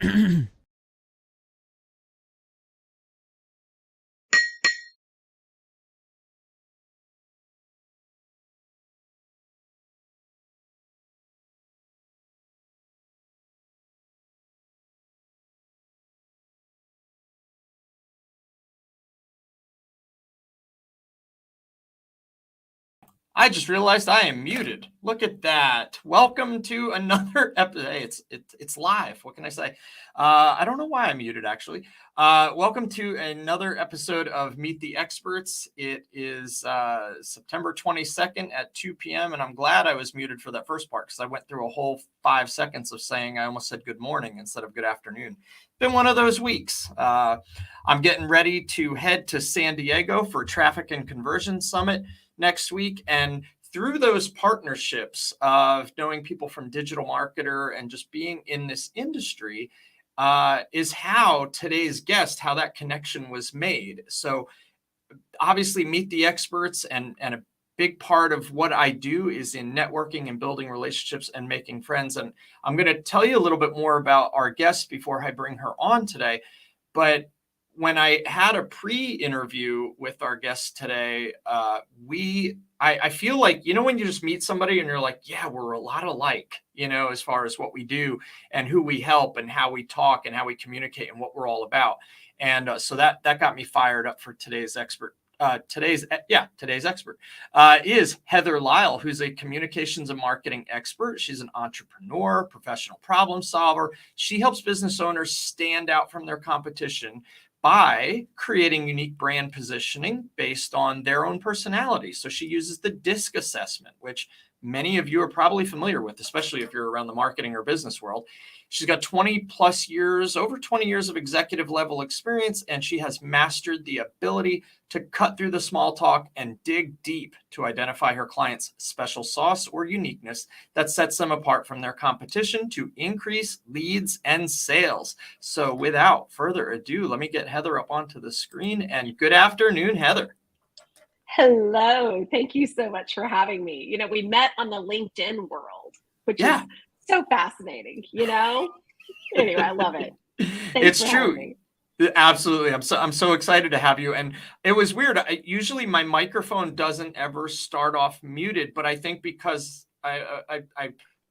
I just realized I am muted. Look at that. Welcome to another episode. Hey, it's live. What can I say? I don't know why I'm muted, actually. Welcome to another episode of Meet the Experts. It is September 22nd at 2 p.m. And I'm glad I was muted for that first part because I went through a whole 5 seconds of saying I almost said good morning instead of good afternoon. Been one of those weeks. I'm getting ready to head to San Diego for Traffic and Conversion Summit next week. And through those partnerships of knowing people from Digital Marketer and just being in this industry is how today's guest, how that connection was made. So obviously Meet the Experts and a big part of what I do is in networking and building relationships and making friends. And I'm going to tell you a little bit more about our guest before I bring her on today. But when I had a pre-interview with our guest today, I feel like, when you just meet somebody and you're like, yeah, we're a lot alike, as far as what we do and who we help and how we talk and how we communicate and what we're all about. And so that got me fired up for today's expert. Today's expert is Heather Lisle, who's a communications and marketing expert. She's an entrepreneur, professional problem solver. She helps business owners stand out from their competition by creating unique brand positioning based on their own personality. So she uses the DISC assessment, which many of you are probably familiar with, especially if you're around the marketing or business world. She's got over 20 years of executive level experience, and she has mastered the ability to cut through the small talk and dig deep to identify her clients' special sauce or uniqueness that sets them apart from their competition to increase leads and sales. So without further ado, let me get Heather up onto the screen. And good afternoon, Heather. Hello. Thank you so much for having me. We met on the LinkedIn world, which is so fascinating, Anyway, I love it. It's true. Absolutely. I'm so excited to have you. And it was weird. Usually my microphone doesn't ever start off muted, but I think because I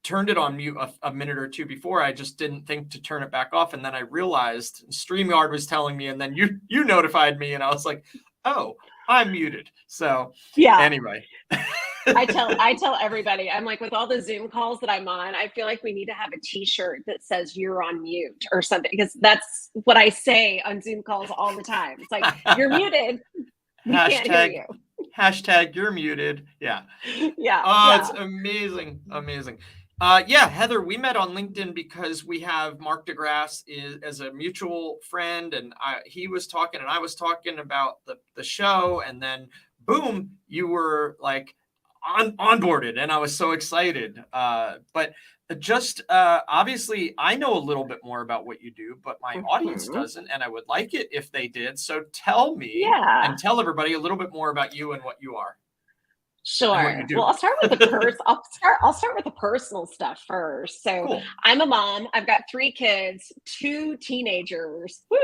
turned it on mute a minute or two before, I just didn't think to turn it back off. And then I realized StreamYard was telling me, and then you notified me, and I was like, oh, I'm muted. So anyway. I tell everybody, I'm like, with all the Zoom calls that I'm on, I feel like we need to have a t-shirt that says you're on mute or something, because that's what I say on Zoom calls all the time. It's like, you're muted. We can't hear you. Hashtag you're muted. Yeah. Yeah. Oh, it's amazing. Amazing. Heather, we met on LinkedIn because we have Mark DeGrasse as a mutual friend, and he was talking and I was talking about the show, and then boom, you were like onboarded, and I was so excited. But just obviously, I know a little bit more about what you do, but my audience doesn't, and I would like it if they did. So tell me and tell everybody a little bit more about you and what you are. Sure. Well, I'll start with I'll start with the personal stuff first. So cool. I'm a mom. I've got 3 kids, 2 teenagers. Woo!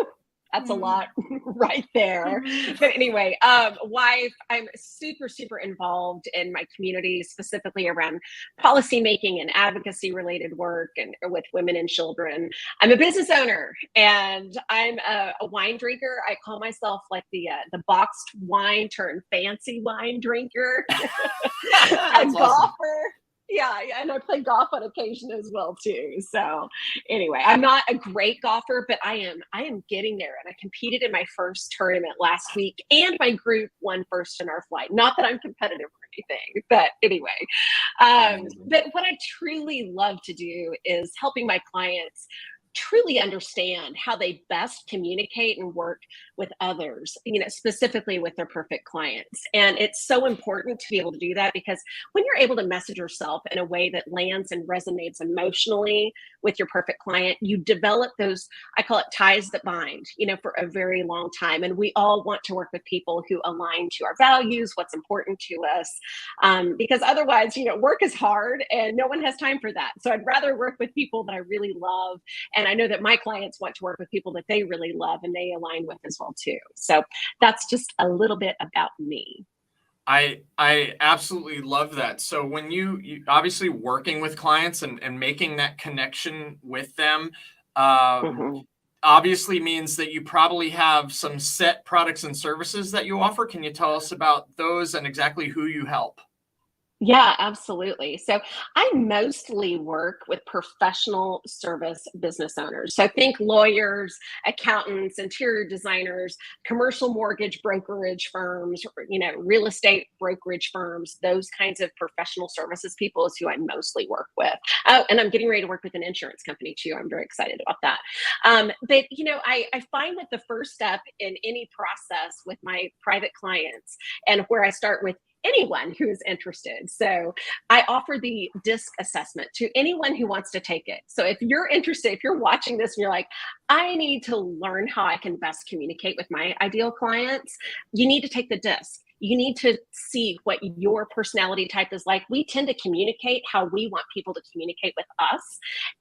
That's a lot right there. But anyway, wife, I'm super, super involved in my community, specifically around policymaking and advocacy related work and with women and children. I'm a business owner, and I'm a wine drinker. I call myself like the boxed wine turned fancy wine drinker. A golfer. Yeah, and I play golf on occasion as well too. So anyway, I'm not a great golfer, but I am getting there. And I competed in my first tournament last week, and my group won first in our flight. Not that I'm competitive or anything, but anyway. But what I truly love to do is helping my clients truly understand how they best communicate and work with others, specifically with their perfect clients. And it's so important to be able to do that, because when you're able to message yourself in a way that lands and resonates emotionally with your perfect client, you develop those, I call it ties that bind, for a very long time. And we all want to work with people who align to our values, what's important to us, because otherwise, work is hard and no one has time for that. So I'd rather work with people that I really love and And I know that my clients want to work with people that they really love and they align with as well too. So that's just a little bit about me. I absolutely love that. So when you obviously working with clients and making that connection with them, obviously means that you probably have some set products and services that you offer. Can you tell us about those and exactly who you help? Yeah, absolutely. So I mostly work with professional service business owners. So think lawyers, accountants, interior designers, commercial mortgage brokerage firms, real estate brokerage firms, those kinds of professional services people is who I mostly work with. Oh, and I'm getting ready to work with an insurance company too. I'm very excited about that. But I find that the first step in any process with my private clients, and where I start with anyone who's interested. So I offer the DISC assessment to anyone who wants to take it. So if you're interested, if you're watching this and you're like, I need to learn how I can best communicate with my ideal clients, you need to take the DISC. You need to see what your personality type is like. We tend to communicate how we want people to communicate with us.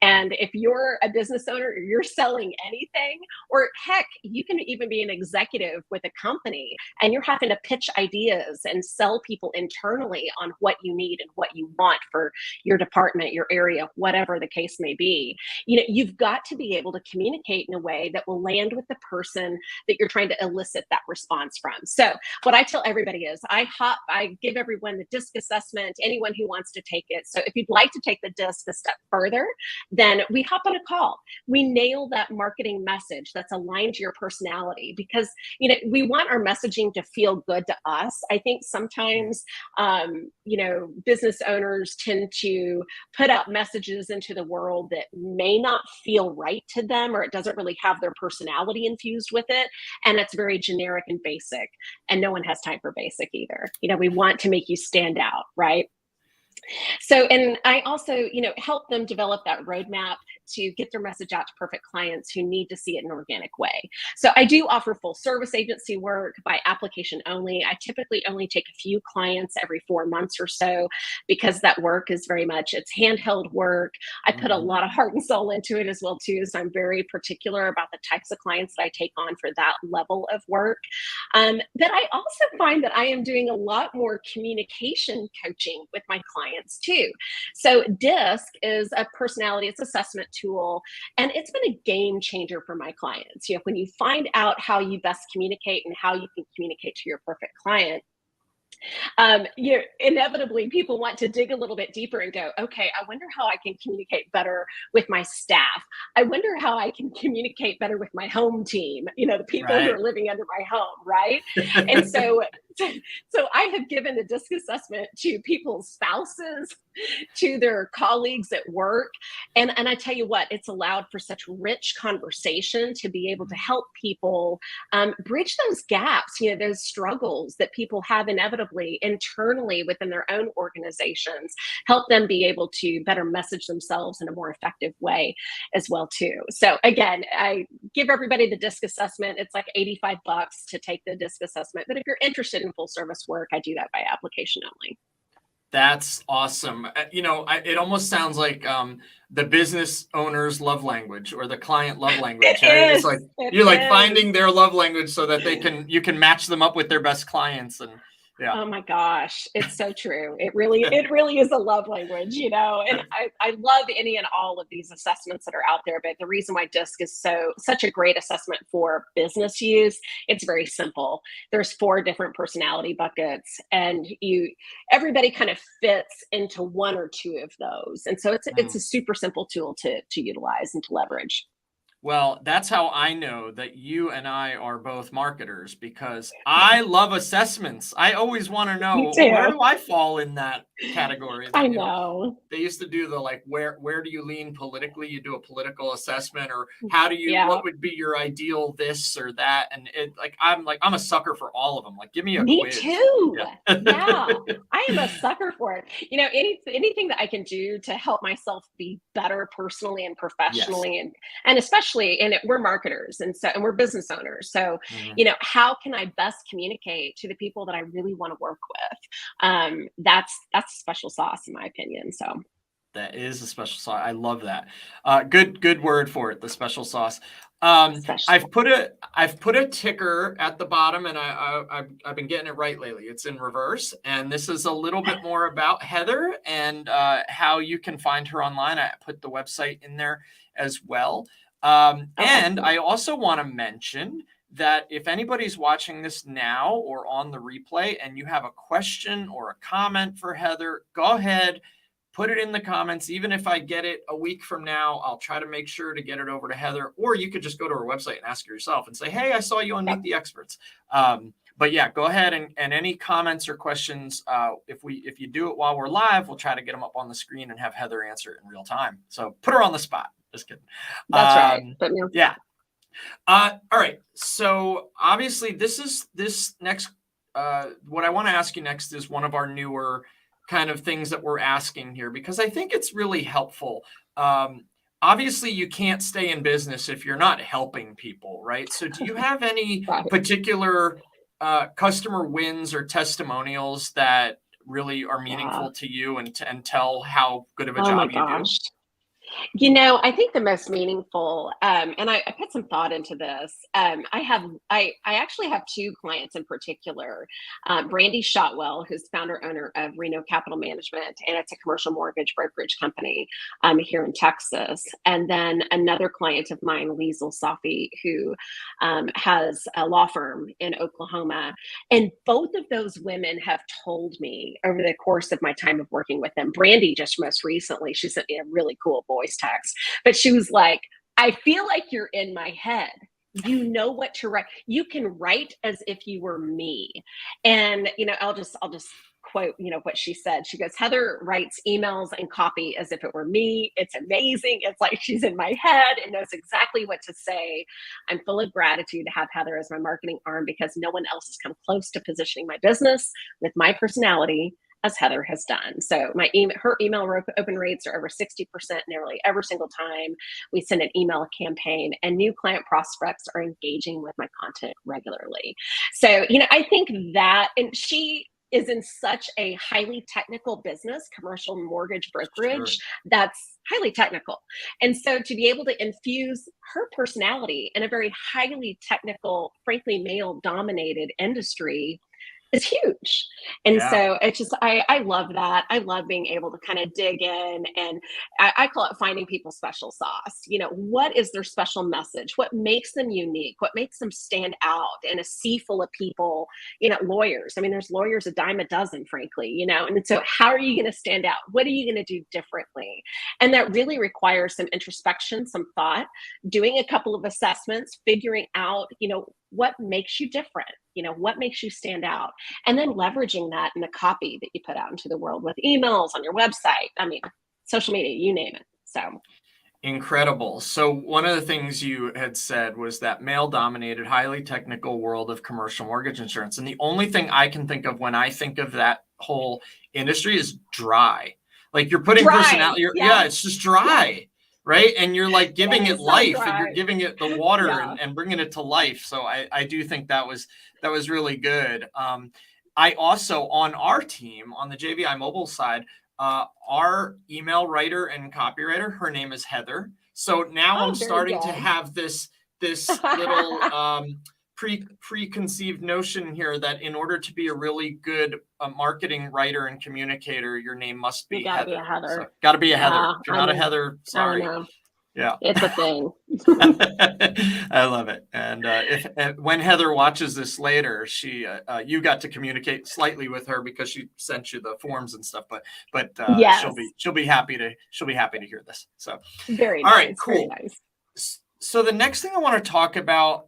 And if you're a business owner, or you're selling anything, or heck, you can even be an executive with a company and you're having to pitch ideas and sell people internally on what you need and what you want for your department, your area, whatever the case may be. You've got to be able to communicate in a way that will land with the person that you're trying to elicit that response from. So what I tell everybody is I give everyone the DISC assessment, anyone who wants to take it. So if you'd like to take the DISC a step further, then we hop on a call. We nail that marketing message that's aligned to your personality, because we want our messaging to feel good to us. I think sometimes business owners tend to put out messages into the world that may not feel right to them, or it doesn't really have their personality infused with it, and it's very generic and basic, and no one has time for basic either. We want to make you stand out, right? So, and I also, help them develop that roadmap to get their message out to perfect clients who need to see it in an organic way. So I do offer full service agency work by application only. I typically only take a few clients every 4 months or so, because that work is very much, it's handheld work. I put a lot of heart and soul into it as well too. So I'm very particular about the types of clients that I take on for that level of work. But I also find that I am doing a lot more communication coaching with my clients too. So DISC is a personality, it's assessment tool, and it's been a game changer for my clients. When you find out how you best communicate and how you can communicate to your perfect client, inevitably people want to dig a little bit deeper and go, okay, I wonder how I can communicate better with my staff. I wonder how I can communicate better with my home team, the people who are living under my home, right? And so I have given the DISC assessment to people's spouses, to their colleagues at work. And I tell you what, it's allowed for such rich conversation to be able to help people bridge those gaps, those struggles that people have inevitably internally within their own organizations, help them be able to better message themselves in a more effective way as well too. So again, I give everybody the DISC assessment. It's like $85 to take the DISC assessment. But if you're interested in full service work, I do that by application only. That's awesome. It almost sounds like the business owner's love language or the client love language. It's like you're like finding their love language so that you can match them up with their best clients. And yeah. Oh my gosh, it's so true. It really is a love language, and I love any and all of these assessments that are out there. But the reason why DISC is such a great assessment for business use, it's very simple. There's 4 different personality buckets, and everybody kind of fits into 1 or 2 of those. And so it's a super simple tool to utilize and to leverage. Well, that's how I know that you and I are both marketers, because I love assessments. I always want to know, where do I fall in that category? I know. They used to do the where do you lean politically? You do a political assessment, or how do you what would be your ideal this or that? And I'm a sucker for all of them. Like, give me a quiz. Me too. Yeah. I am a sucker for it. Anything that I can do to help myself be better personally and professionally, and especially we're marketers and we're business owners. So, how can I best communicate to the people that I really want to work with? That's special sauce in my opinion. So That is a special sauce. I love that. Good word for it. The special sauce. I've put a ticker at the bottom, and I've been getting it right lately. It's in reverse, and this is a little bit more about Heather and how you can find her online. I put the website in there as well. And I also want to mention that if anybody's watching this now or on the replay and you have a question or a comment for Heather, go ahead, put it in the comments. Even if I get it a week from now, I'll try to make sure to get it over to Heather, or you could just go to her website and ask her yourself and say, hey, I saw you on Meet the Experts. But yeah, go ahead and any comments or questions, if you do it while we're live, we'll try to get them up on the screen and have Heather answer it in real time. So put her on the spot. Just kidding. That's right. But yeah. All right. So obviously this next, what I want to ask you next is one of our newer kind of things that we're asking here, because I think it's really helpful. Obviously you can't stay in business if you're not helping people, right? So do you have any particular customer wins or testimonials that really are meaningful to you and tell how good of a job you do? You know, I think the most meaningful, and I put some thought into this. I actually have two clients in particular. Brandy Shotwell, who's founder owner of Reno Capital Management, and it's a commercial mortgage brokerage company here in Texas. And then another client of mine, Lisle, who has a law firm in Oklahoma. And both of those women have told me over the course of my time of working with them. Brandy just most recently, she sent me a really cool voice text, but she was like, I feel like you're in my head. You know what to write. You can write as if you were me. And, you know, I'll just quote, you know, what she said. She goes, Heather writes emails and copy as if it were me. It's amazing. It's like she's in my head and knows exactly what to say. I'm full of gratitude to have Heather as my marketing arm, because no one else has come close to positioning my business with my personality as Heather has done. So her email open rates are over 60% nearly every single time we send an email campaign, and new client prospects are engaging with my content regularly. So, you know, I think that, and she is in such a highly technical business, commercial mortgage brokerage, that's highly technical. And so to be able to infuse her personality in a very highly technical, frankly, male dominated industry is huge. And so it's just, I love that. I love being able to kind of dig in, and I call it finding people's special sauce. You know, what is their special message? What makes them unique? What makes them stand out in a sea full of people, you know, lawyers. I mean, there's lawyers a dime a dozen, frankly, you know, and so how are you going to stand out? What are you going to do differently? And that really requires some introspection, some thought, doing a couple of assessments, figuring out, you know, what makes you different, you know, what makes you stand out, and then leveraging that in the copy that you put out into the world with emails on your website. I mean, social media, you name it. So incredible. So one of the things you had said was that male dominated, highly technical world of commercial mortgage insurance. And the only thing I can think of when I think of that whole industry is dry. Like you're putting personality, it's just dry. Right. And you're like giving it life, and you're giving it the water and bringing it to life. So I do think that was really good. I also, on our team, on the JVI mobile side, our email writer and copywriter, her name is Heather. So now I'm starting to have this little preconceived notion here that in order to be a really good marketing writer and communicator, your name must be Heather. Be a Heather. So, gotta be a Heather. If you're not a Heather, sorry. Yeah, it's a thing. I love it. And if when Heather watches this later, you got to communicate slightly with her because she sent you the forms and stuff. But she'll be happy to hear this. So very all nice, right, cool. Very nice. So the next thing I want to talk about,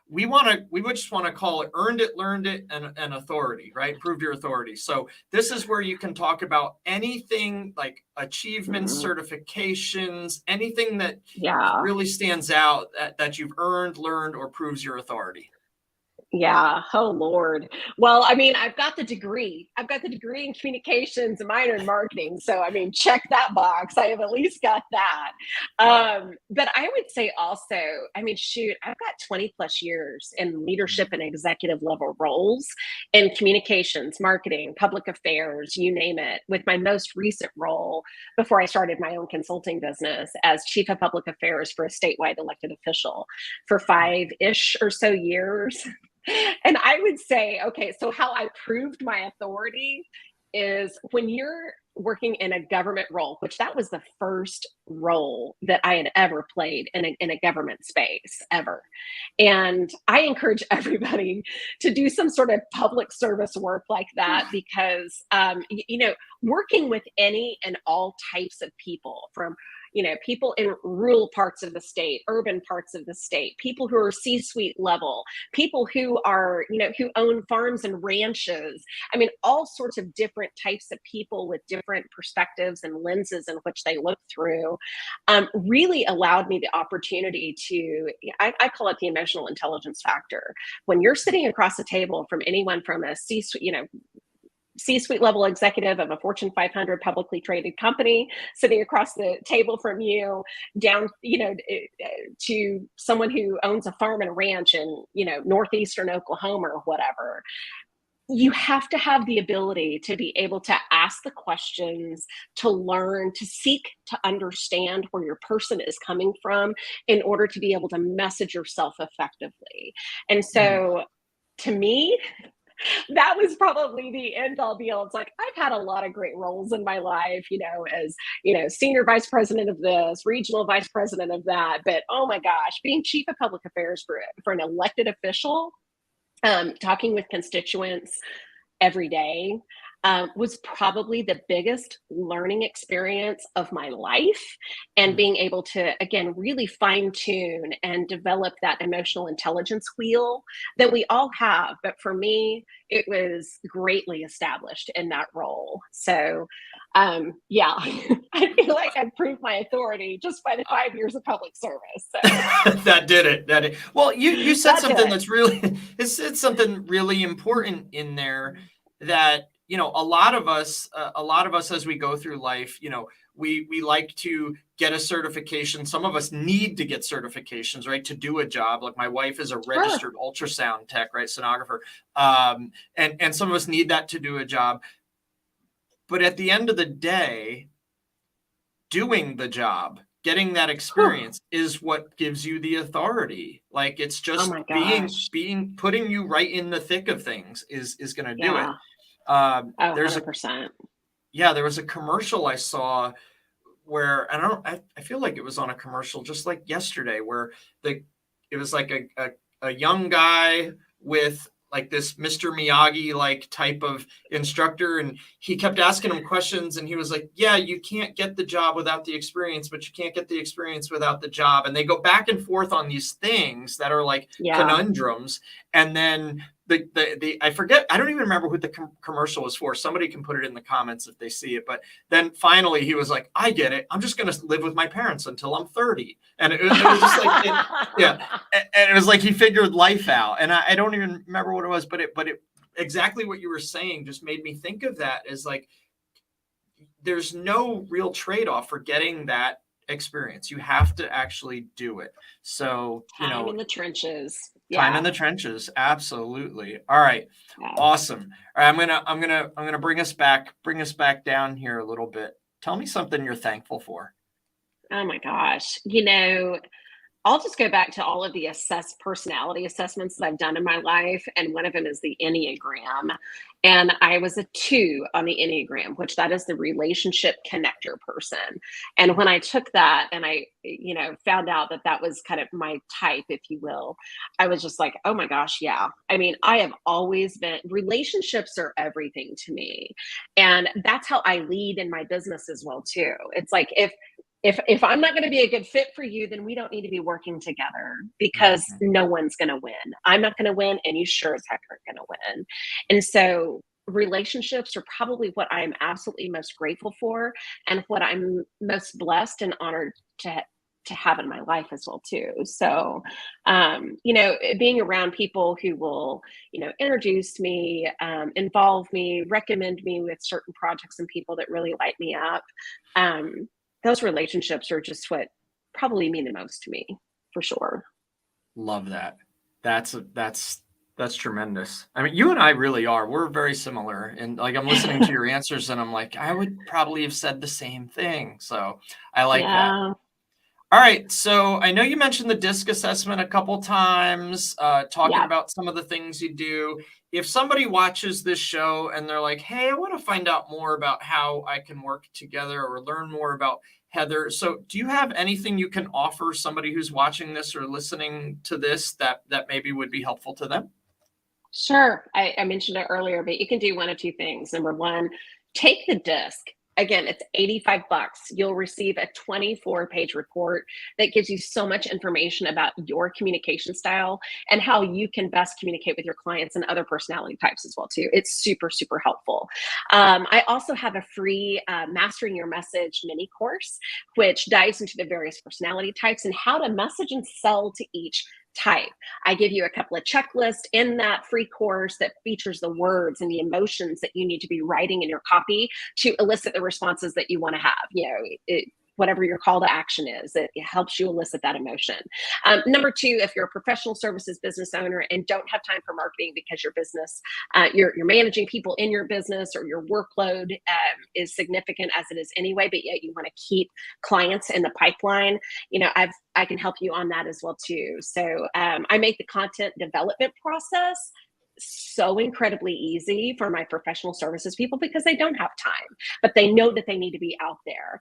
we would just want to call it earned it, learned it, and authority, right? Prove your authority. So this is where you can talk about anything like achievements, certifications, anything that really stands out that you've earned, learned, or proves your authority. Yeah. Oh Lord. Well, I mean, I've got the degree. I've got the degree in communications and minor in marketing. So I mean, check that box. I have at least got that. Right. But I would say also, I mean, shoot, I've got 20 plus years in leadership and executive level roles in communications, marketing, public affairs, you name it, with my most recent role before I started my own consulting business as chief of public affairs for a statewide elected official for 5-ish or so years. And I would say, okay, so how I proved my authority is when you're working in a government role, which that was the first role that I had ever played in a government space ever. And I encourage everybody to do some sort of public service work like that because, working with any and all types of people from people in rural parts of the state, urban parts of the state, people who are C-suite level, people who are, who own farms and ranches. I mean, all sorts of different types of people with different perspectives and lenses in which they look through, really allowed me the opportunity to, I call it the emotional intelligence factor. When you're sitting across the table from anyone from a C-suite level executive of a Fortune 500 publicly traded company sitting across the table from you down, to someone who owns a farm and ranch in, northeastern Oklahoma or whatever. You have to have the ability to be able to ask the questions, to learn, to seek to understand where your person is coming from in order to be able to message yourself effectively. And so to me, that was probably the end all be all. It's like, I've had a lot of great roles in my life, as, senior vice president of this, regional vice president of that. But oh my gosh, being chief of public affairs for an elected official, talking with constituents every day, was probably the biggest learning experience of my life. And being able to, again, really fine tune and develop that emotional intelligence wheel that we all have. But for me, it was greatly established in that role. So, yeah, I feel like I proved my authority just by the 5 years of public service. So. That did it. Well, you said something that's really, it's something really important in there that, a lot of us as we go through life, we like to get a certification. Some of us need to get certifications, right, to do a job. Like my wife is a registered ultrasound tech, right, sonographer. And some of us need that to do a job. But at the end of the day, doing the job, getting that experience is what gives you the authority. Like it's just putting you right in the thick of things is going to do it. There's 100%. There was a commercial I saw where I feel like it was on a commercial just like yesterday where it was like a young guy with like this Mr. Miyagi like type of instructor, and he kept asking him questions, and he was like, yeah, you can't get the job without the experience, but you can't get the experience without the job. And they go back and forth on these things that are like conundrums. And then I forget, I don't even remember who the commercial was for. Somebody can put it in the comments if they see it. But then finally he was like, I get it. I'm just going to live with my parents until I'm 30. And it was just like, and it was like he figured life out. And I don't even remember what it was, but it exactly what you were saying just made me think of that as like, there's no real trade-off for getting that experience. You have to actually do it. So, time in the trenches. Time in the trenches. Absolutely. All right. Yeah. Awesome. All right. I'm going to bring us back down here a little bit. Tell me something you're thankful for. Oh my gosh. I'll just go back to all of the personality assessments that I've done in my life. And one of them is the Enneagram. And I was a 2 on the Enneagram, which that is the relationship connector person. And when I took that and I, found out that that was kind of my type, if you will, I was just like, oh my gosh, yeah. I mean, I have always been, relationships are everything to me. And that's how I lead in my business as well, too. It's like, if I'm not going to be a good fit for you, then we don't need to be working together because no one's going to win. I'm not going to win, and you sure as heck aren't going to win. And so relationships are probably what I am absolutely most grateful for and what I'm most blessed and honored to to have in my life as well too. So, being around people who will, introduce me, involve me, recommend me with certain projects and people that really light me up. Those relationships are just what probably mean the most to me, for sure. Love that. That's tremendous. I mean, you and I really are. We're very similar. And like, I'm listening to your answers and I'm like, I would probably have said the same thing. So I like that. All right. So I know you mentioned the DISC assessment a couple times, talking about some of the things you do. If somebody watches this show and they're like, hey, I want to find out more about how I can work together or learn more about Heather. So do you have anything you can offer somebody who's watching this or listening to this that maybe would be helpful to them? Sure. I mentioned it earlier, but you can do one of two things. Number one, take the DISC. Again, it's $85. You'll receive a 24-page report that gives you so much information about your communication style and how you can best communicate with your clients and other personality types as well too. It's super, super helpful. I also have a free Mastering Your Message mini course, which dives into the various personality types and how to message and sell to each type. I give you a couple of checklists in that free course that features the words and the emotions that you need to be writing in your copy to elicit the responses that you want to have. Whatever your call to action is, it helps you elicit that emotion. Number two, if you're a professional services business owner and don't have time for marketing because your business, you're managing people in your business or your workload is significant as it is anyway, but yet you want to keep clients in the pipeline, I can help you on that as well too. So I make the content development process so incredibly easy for my professional services people because they don't have time, but they know that they need to be out there.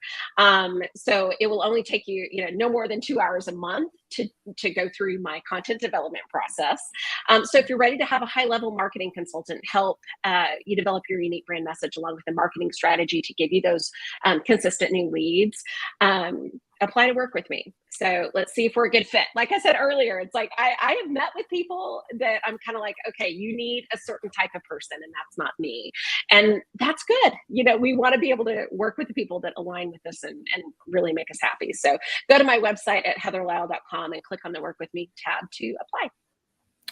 So it will only take you, no more than 2 hours a month to go through my content development process. So if you're ready to have a high-level marketing consultant help you develop your unique brand message along with a marketing strategy to give you those consistent new leads, apply to work with me. So let's see if we're a good fit. Like I said earlier, it's like I have met with people that I'm kind of like, okay, you need a certain type of person and that's not me. And that's good. We want to be able to work with the people that align with us and really make us happy. So go to my website at heatherlisle.com and click on the Work With Me tab to apply.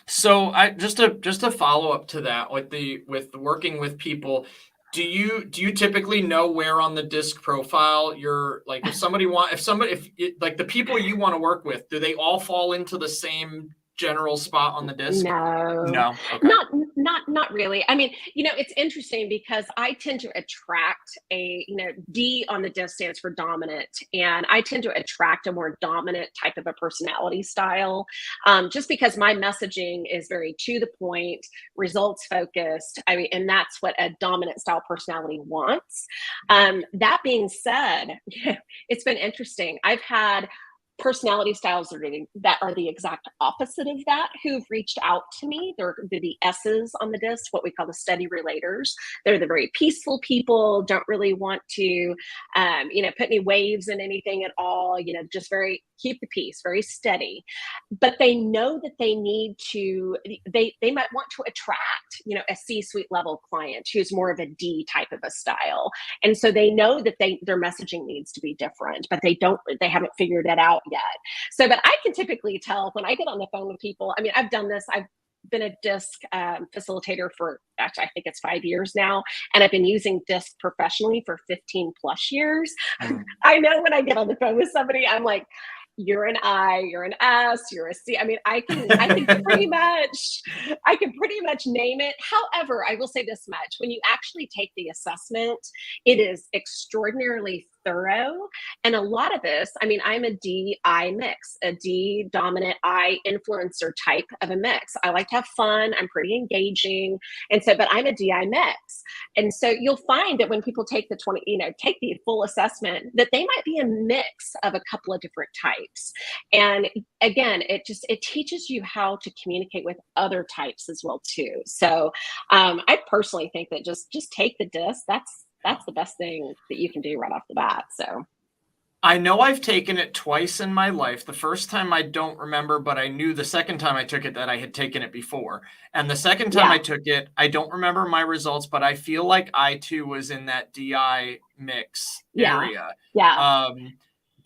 So I just a follow up to that with working with people. Do you typically know where on the DISC profile you're like, if the people you want to work with, do they all fall into the same general spot on the DISC? No, okay. Not really. I mean, it's interesting because I tend to attract D on the DISC stands for dominant, and I tend to attract a more dominant type of a personality style, just because my messaging is very to the point, results focused. I mean, and that's what a dominant style personality wants. That being said, it's been interesting. I've had personality styles that are the exact opposite of that who've reached out to me. They're the S's on the DISC, what we call the steady relators. They're the very peaceful people, don't really want to, put any waves in anything at all, just very keep the peace, very steady. But they know that they need to, they might want to attract, a C-suite level client who's more of a D type of a style. And so they know that their messaging needs to be different, but they haven't figured it out yet. So, but I can typically tell when I get on the phone with people. I mean, I've done this. I've been a DISC facilitator for, actually, I think it's 5 years now. And I've been using DISC professionally for 15 plus years. I know when I get on the phone with somebody, I'm like, you're an I, you're an S, you're a C. I mean, I can pretty much name it. However, I will say this much: when you actually take the assessment, it is extraordinarily thorough. And a lot of this, I mean, I'm a D-I mix, a D dominant I influencer type of a mix. I like to have fun. I'm pretty engaging. And so, but I'm a D-I mix. And so you'll find that when people take take the full assessment, that they might be a mix of a couple of different types. And again, it teaches you how to communicate with other types as well too. So I personally think that just take the DISC. That's the best thing that you can do right off the bat. So I know I've taken it twice in my life. The first time I don't remember, but I knew the second time I took it that I had taken it before. And the second time I took it, I don't remember my results, but I feel like I too was in that DI mix area. Yeah.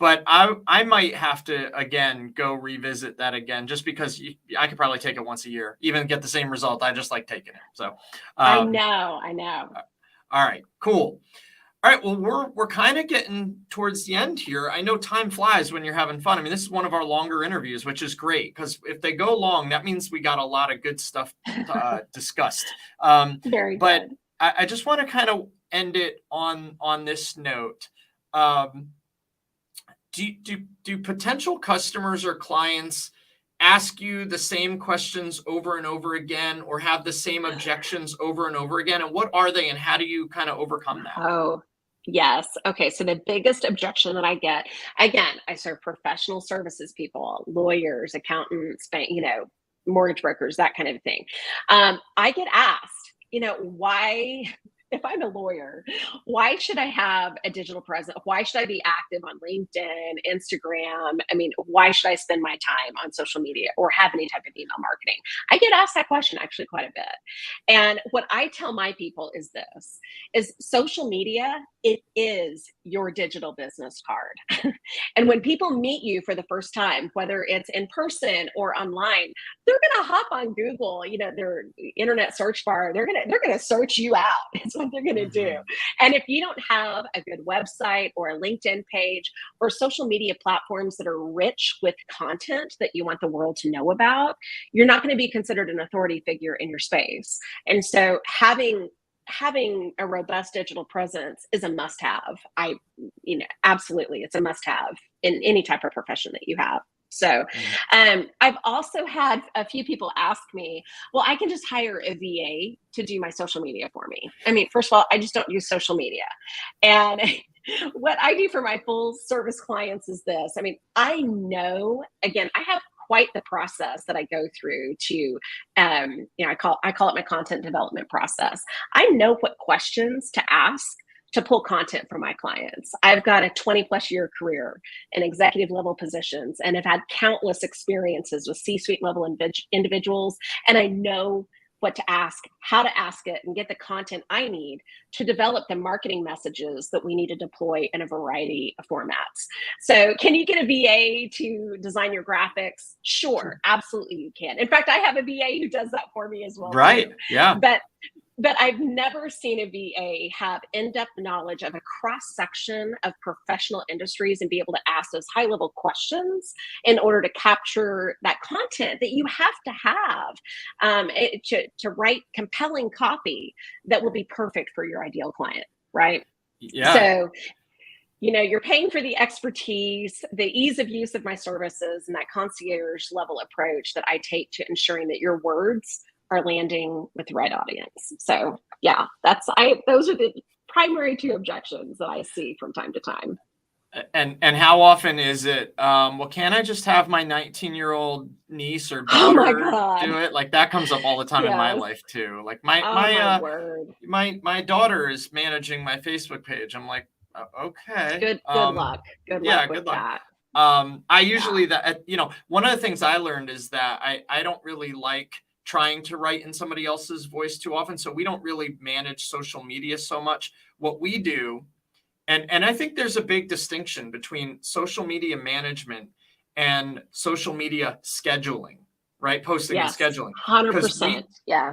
but I might have to, again, go revisit that again, just because I could probably take it once a year, even get the same result. I just like taking it. So I know. All right, cool. All right, well, we're kind of getting towards the end here. I know time flies when you're having fun. I mean, this is one of our longer interviews, which is great, because if they go long, that means we got a lot of good stuff discussed. Very but good. I just want to kind of end it on this note. Do potential customers or clients ask you the same questions over and over again, or have the same objections over and over again? And what are they, and how do you kind of overcome that? Oh, yes. Okay. So the biggest objection that I get, again, I serve professional services people, lawyers, accountants, mortgage brokers, that kind of thing. I get asked, why, if I'm a lawyer, why should I have a digital presence? Why should I be active on LinkedIn, Instagram? I mean, why should I spend my time on social media or have any type of email marketing? I get asked that question actually quite a bit. And what I tell my people is this, is social media, it is your digital business card. And when people meet you for the first time, whether it's in person or online, they're going to hop on Google, their internet search bar, they're going to search you out. It's what they're going to do. And if you don't have a good website or a LinkedIn page or social media platforms that are rich with content that you want the world to know about, you're not going to be considered an authority figure in your space. And so having a robust digital presence is a must-have. Absolutely, it's a must-have in any type of profession that you have. So I've also had a few people ask me, well, I can just hire a VA to do my social media for me. I mean, first of all, I just don't use social media. And what I do for my full service clients is this. I mean, I know, again, I have quite the process that I go through to, I call it my content development process. I know what questions to ask to pull content from my clients. I've got a 20+ year career in executive level positions and have had countless experiences with C-suite level individuals. And I know what to ask, how to ask it, and get the content I need to develop the marketing messages that we need to deploy in a variety of formats. So can you get a VA to design your graphics? Sure, absolutely you can. In fact, I have a VA who does that for me as well. Right, too. yeah. But I've never seen a VA have in-depth knowledge of a cross-section of professional industries and be able to ask those high-level questions in order to capture that content that you have to have to write compelling copy that will be perfect for your ideal client, right? Yeah. So, you're paying for the expertise, the ease of use of my services, and that concierge level approach that I take to ensuring that your words are landing with the right audience. So yeah, those are the primary two objections that I see from time to time. And how often is it, well, can't I just have my 19-year-old niece or daughter do it? Like that comes up all the time in my life too. Like my daughter is managing my Facebook page. I'm like, okay. Good luck. Good luck with that. I usually one of the things I learned is that I don't really like trying to write in somebody else's voice too often. So we don't really manage social media so much. What we do, and I think there's a big distinction between social media management and social media scheduling, right? Posting and scheduling. 100%. Yes.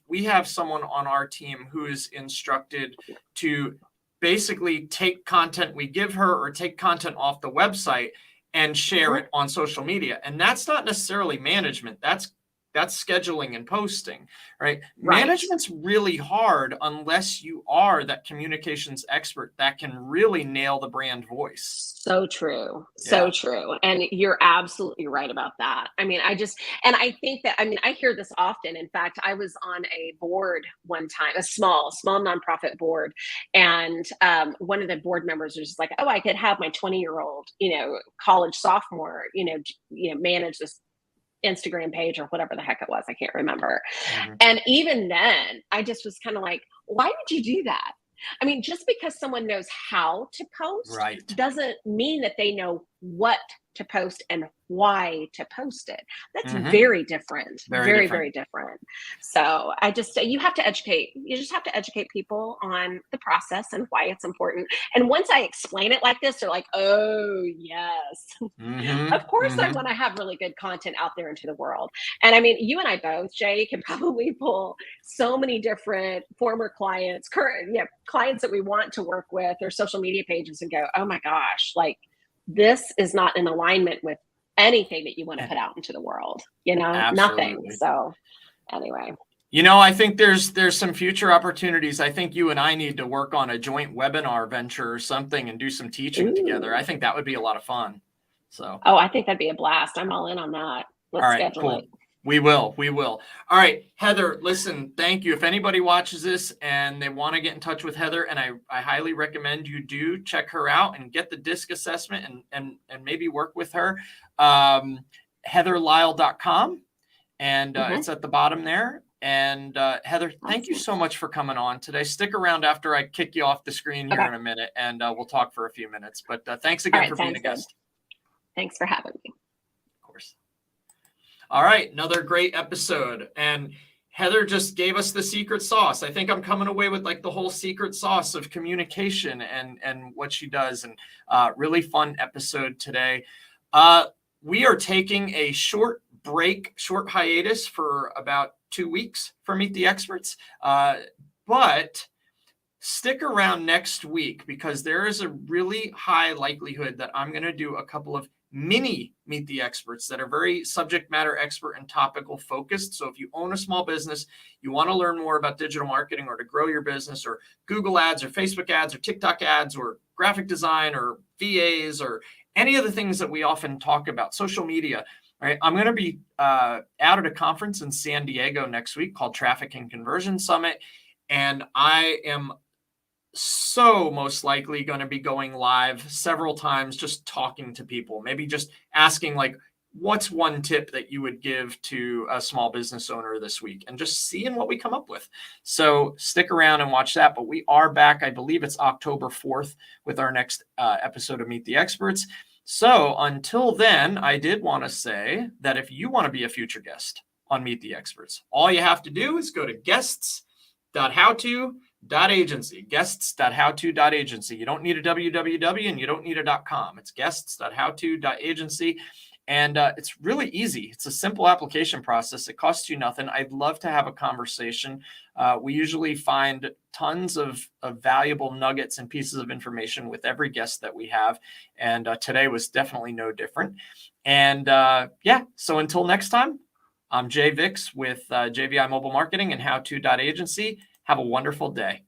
We have someone on our team who is instructed to basically take content we give her or take content off the website and share it on social media. And that's not necessarily management. That's scheduling and posting, right? Management's really hard unless you are that communications expert that can really nail the brand voice. So true. So true. And you're absolutely right about that. I mean, I think that, I hear this often. In fact, I was on a board one time, a small nonprofit board. And one of the board members was just like, oh, I could have my 20-year-old, college sophomore, manage this Instagram page or whatever the heck it was. I can't remember. And even then I just was kind of like, why would you do that? I mean, just because someone knows how to post doesn't mean that they know what to post and why to post it. That's Mhm. very different. Very Very different. So I just, you have to educate, you just have to educate people on the process and why it's important. And once I explain it like this, they're like, oh, yes. Mhm. Of course, I Mhm. want to have really good content out there into the world. And I mean, you and I both, Jay, can probably pull so many different former clients, current clients that we want to work with, or social media pages, and go, oh my gosh, like this is not in alignment with anything that you want to put out into the world, nothing. Absolutely. So anyway. I think there's some future opportunities. I think you and I need to work on a joint webinar venture or something and do some teaching together. I think that would be a lot of fun. So. Oh, I think that'd be a blast. I'm all in on that. Let's schedule it. We will. All right, Heather, listen, thank you. If anybody watches this and they want to get in touch with Heather, and I highly recommend you do check her out and get the DISC assessment and maybe work with her. HeatherLisle.com, and it's at the bottom there. And Heather, thank you so much for coming on today. Stick around after I kick you off the screen here in a minute, and we'll talk for a few minutes. But thanks again for being a guest. Thanks for having me. Of course. All right, another great episode. And Heather just gave us the secret sauce. I think I'm coming away with like the whole secret sauce of communication and what she does. And really fun episode today. We are taking a short hiatus for about 2 weeks for Meet the Experts. But stick around next week, because there is a really high likelihood that I'm going to do a couple of mini Meet the Experts that are very subject matter expert and topical focused. So if you own a small business, you want to learn more about digital marketing or to grow your business, or Google ads or Facebook ads or TikTok ads or graphic design or VAs or any of the things that we often talk about, social media, right? I'm going to be out at a conference in San Diego next week called Traffic and Conversion Summit. And I am so most likely going to be going live several times, just talking to people, maybe just asking like, what's one tip that you would give to a small business owner this week, and just seeing what we come up with. So stick around and watch that. But we are back, I believe it's October 4th, with our next episode of Meet the Experts. So until then, I did want to say that if you want to be a future guest on Meet the Experts, all you have to do is go to guests.howto.agency, guests.howto.agency. You don't need a www and you don't need a .com. It's guests.howto.agency. And it's really easy. It's a simple application process. It costs you nothing. I'd love to have a conversation. We usually find tons of valuable nuggets and pieces of information with every guest that we have. And today was definitely no different. And so until next time, I'm Jay Vicks with JVI Mobile Marketing and Howto.agency. Have a wonderful day.